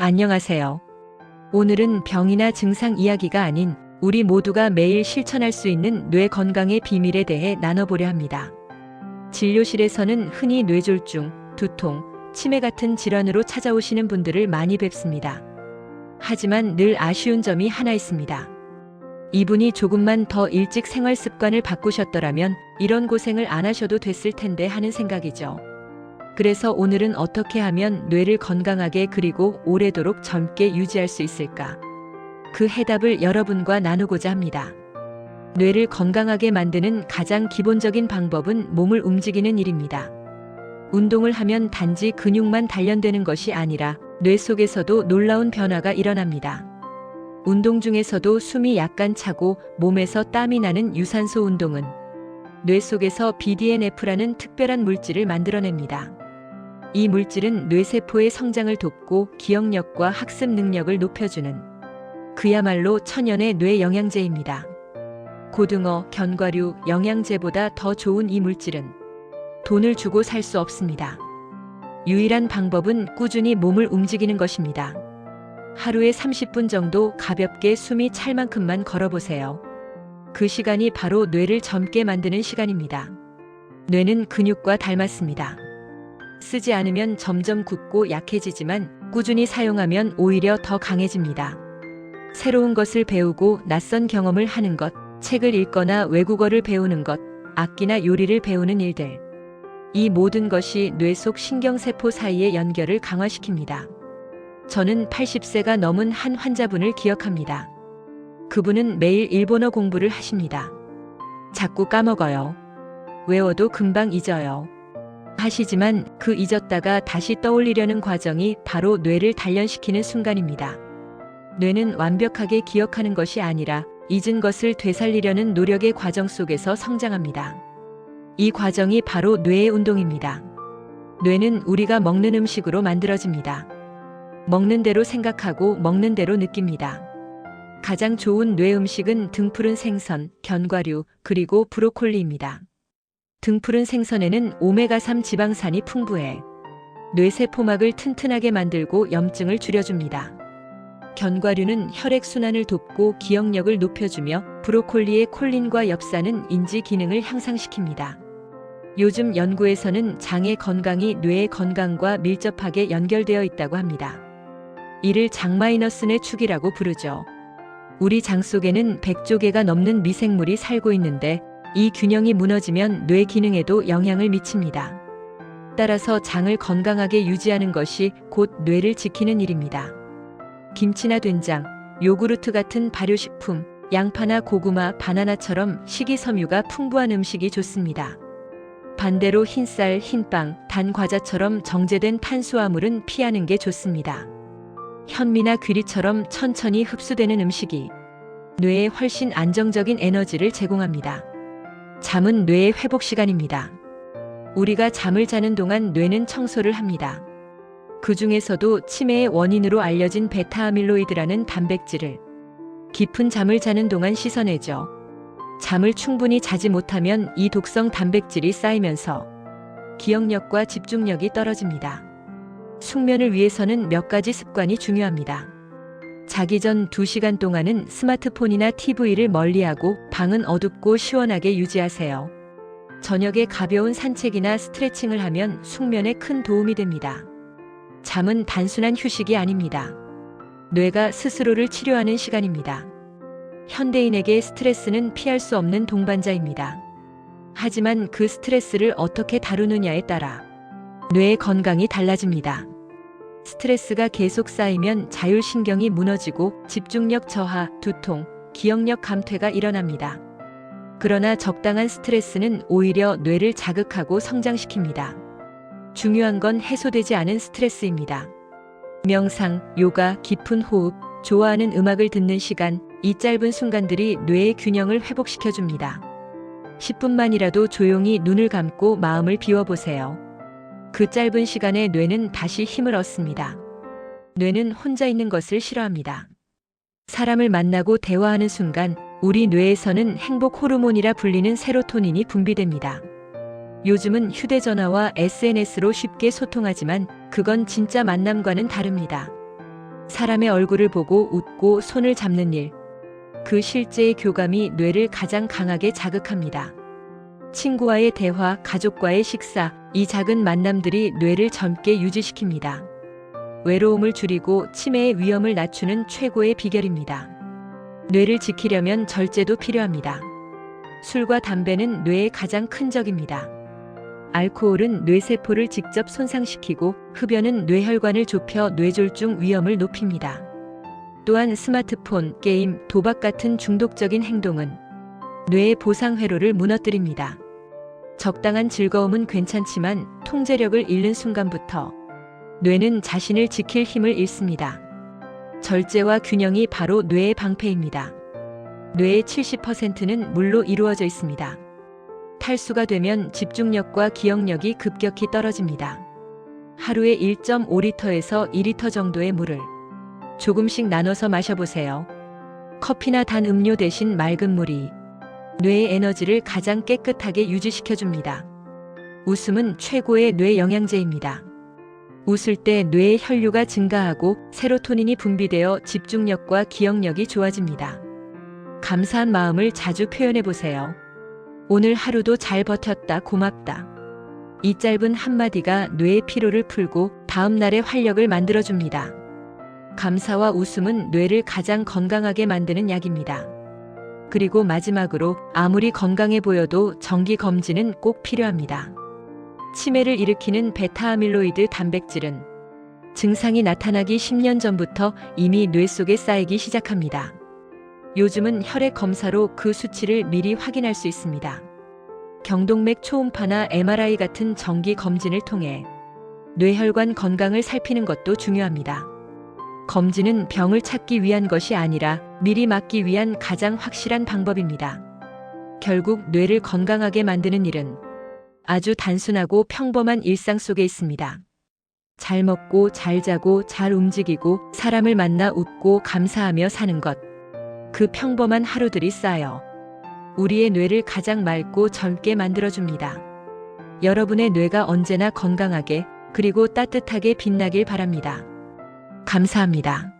안녕하세요. 오늘은 병이나 증상 이야기가 아닌 우리 모두가 매일 실천할 수 있는 뇌 건강의 비밀에 대해 나눠보려 합니다. 진료실에서는 흔히 뇌졸중, 두통, 치매 같은 질환으로 찾아오시는 분들을 많이 뵙습니다. 하지만 늘 아쉬운 점이 하나 있습니다. 이분이 조금만 더 일찍 생활 습관을 바꾸셨더라면 이런 고생을 안 하셔도 됐을 텐데 하는 생각이죠. 그래서 오늘은 어떻게 하면 뇌를 건강하게 그리고 오래도록 젊게 유지할 수 있을까? 그 해답을 여러분과 나누고자 합니다. 뇌를 건강하게 만드는 가장 기본적인 방법은 몸을 움직이는 일입니다. 운동을 하면 단지 근육만 단련되는 것이 아니라 뇌 속에서도 놀라운 변화가 일어납니다. 운동 중에서도 숨이 약간 차고 몸에서 땀이 나는 유산소 운동은 뇌 속에서 BDNF라는 특별한 물질을 만들어냅니다. 이 물질은 뇌세포의 성장을 돕고 기억력과 학습 능력을 높여주는 그야말로 천연의 뇌 영양제입니다. 고등어, 견과류, 영양제보다 더 좋은 이 물질은 돈을 주고 살 수 없습니다. 유일한 방법은 꾸준히 몸을 움직이는 것입니다. 하루에 30분 정도 가볍게 숨이 찰 만큼만 걸어보세요. 그 시간이 바로 뇌를 젊게 만드는 시간입니다. 뇌는 근육과 닮았습니다. 쓰지 않으면 점점 굳고 약해지지만 꾸준히 사용하면 오히려 더 강해집니다. 새로운 것을 배우고 낯선 경험을 하는 것, 책을 읽거나 외국어를 배우는 것, 악기나 요리를 배우는 일들. 이 모든 것이 뇌 속 신경세포 사이의 연결을 강화시킵니다. 저는 80세가 넘은 한 환자분을 기억합니다. 그분은 매일 일본어 공부를 하십니다. 자꾸 까먹어요. 외워도 금방 잊어요. 하시지만 그 잊었다가 다시 떠올리려는 과정이 바로 뇌를 단련시키는 순간입니다. 뇌는 완벽하게 기억하는 것이 아니라 잊은 것을 되살리려는 노력의 과정 속에서 성장합니다. 이 과정이 바로 뇌의 운동입니다. 뇌는 우리가 먹는 음식으로 만들어집니다. 먹는 대로 생각하고 먹는 대로 느낍니다. 가장 좋은 뇌 음식은 등푸른 생선, 견과류, 그리고 브로콜리입니다. 등푸른 생선에는 오메가3 지방산이 풍부해 뇌세포막을 튼튼하게 만들고 염증을 줄여줍니다. 견과류는 혈액순환을 돕고 기억력을 높여주며 브로콜리의 콜린과 엽산은 인지 기능을 향상시킵니다. 요즘 연구에서는 장의 건강이 뇌의 건강과 밀접하게 연결되어 있다고 합니다. 이를 장-의 축이라고 부르죠. 우리 장 속에는 100조 개가 넘는 미생물이 살고 있는데 이 균형이 무너지면 뇌 기능에도 영향을 미칩니다. 따라서 장을 건강하게 유지하는 것이 곧 뇌를 지키는 일입니다. 김치나 된장, 요구르트 같은 발효식품, 양파나 고구마, 바나나처럼 식이섬유가 풍부한 음식이 좋습니다. 반대로 흰쌀, 흰빵, 단 과자처럼 정제된 탄수화물은 피하는 게 좋습니다. 현미나 귀리처럼 천천히 흡수되는 음식이 뇌에 훨씬 안정적인 에너지를 제공합니다. 잠은 뇌의 회복 시간입니다. 우리가 잠을 자는 동안 뇌는 청소를 합니다. 그 중에서도 치매의 원인으로 알려진 베타아밀로이드라는 단백질을 깊은 잠을 자는 동안 씻어내죠. 잠을 충분히 자지 못하면 이 독성 단백질이 쌓이면서 기억력과 집중력이 떨어집니다. 숙면을 위해서는 몇 가지 습관이 중요합니다. 자기 전 2시간 동안은 스마트폰이나 TV를 멀리하고 방은 어둡고 시원하게 유지하세요. 저녁에 가벼운 산책이나 스트레칭을 하면 숙면에 큰 도움이 됩니다. 잠은 단순한 휴식이 아닙니다. 뇌가 스스로를 치료하는 시간입니다. 현대인에게 스트레스는 피할 수 없는 동반자입니다. 하지만 그 스트레스를 어떻게 다루느냐에 따라 뇌의 건강이 달라집니다. 스트레스가 계속 쌓이면 자율신경이 무너지고 집중력 저하, 두통, 기억력 감퇴가 일어납니다. 그러나 적당한 스트레스는 오히려 뇌를 자극하고 성장시킵니다. 중요한 건 해소되지 않은 스트레스입니다. 명상, 요가, 깊은 호흡, 좋아하는 음악을 듣는 시간, 이 짧은 순간들이 뇌의 균형을 회복시켜줍니다. 10분만이라도 조용히 눈을 감고 마음을 비워보세요. 그 짧은 시간에 뇌는 다시 힘을 얻습니다. 뇌는 혼자 있는 것을 싫어합니다. 사람을 만나고 대화하는 순간 우리 뇌에서는 행복 호르몬이라 불리는 세로토닌이 분비됩니다. 요즘은 휴대전화와 SNS로 쉽게 소통하지만 그건 진짜 만남과는 다릅니다. 사람의 얼굴을 보고 웃고 손을 잡는 일. 그 실제의 교감이 뇌를 가장 강하게 자극합니다. 친구와의 대화, 가족과의 식사, 이 작은 만남들이 뇌를 젊게 유지시킵니다. 외로움을 줄이고 치매의 위험을 낮추는 최고의 비결입니다. 뇌를 지키려면 절제도 필요합니다. 술과 담배는 뇌의 가장 큰 적입니다. 알코올은 뇌세포를 직접 손상시키고 흡연은 뇌혈관을 좁혀 뇌졸중 위험을 높입니다. 또한 스마트폰, 게임, 도박 같은 중독적인 행동은 뇌의 보상 회로를 무너뜨립니다. 적당한 즐거움은 괜찮지만 통제력을 잃는 순간부터 뇌는 자신을 지킬 힘을 잃습니다. 절제와 균형이 바로 뇌의 방패입니다. 뇌의 70%는 물로 이루어져 있습니다. 탈수가 되면 집중력과 기억력이 급격히 떨어집니다. 하루에 1.5리터에서 2리터 정도의 물을 조금씩 나눠서 마셔보세요. 커피나 단 음료 대신 맑은 물이 뇌의 에너지를 가장 깨끗하게 유지시켜줍니다. 웃음은 최고의 뇌 영양제입니다. 웃을 때 뇌의 혈류가 증가하고 세로토닌이 분비되어 집중력과 기억력이 좋아집니다. 감사한 마음을 자주 표현해보세요. 오늘 하루도 잘 버텼다, 고맙다. 이 짧은 한마디가 뇌의 피로를 풀고 다음 날의 활력을 만들어줍니다. 감사와 웃음은 뇌를 가장 건강하게 만드는 약입니다. 그리고 마지막으로 아무리 건강해 보여도 정기 검진은 꼭 필요합니다. 치매를 일으키는 베타아밀로이드 단백질은 증상이 나타나기 10년 전부터 이미 뇌 속에 쌓이기 시작합니다. 요즘은 혈액 검사로 그 수치를 미리 확인할 수 있습니다. 경동맥 초음파나 MRI 같은 정기 검진을 통해 뇌혈관 건강을 살피는 것도 중요합니다. 검진은 병을 찾기 위한 것이 아니라 미리 막기 위한 가장 확실한 방법입니다. 결국 뇌를 건강하게 만드는 일은 아주 단순하고 평범한 일상 속에 있습니다. 잘 먹고 잘 자고 잘 움직이고 사람을 만나 웃고 감사하며 사는 것. 그 평범한 하루들이 쌓여 우리의 뇌를 가장 맑고 젊게 만들어줍니다. 여러분의 뇌가 언제나 건강하게 그리고 따뜻하게 빛나길 바랍니다. 감사합니다.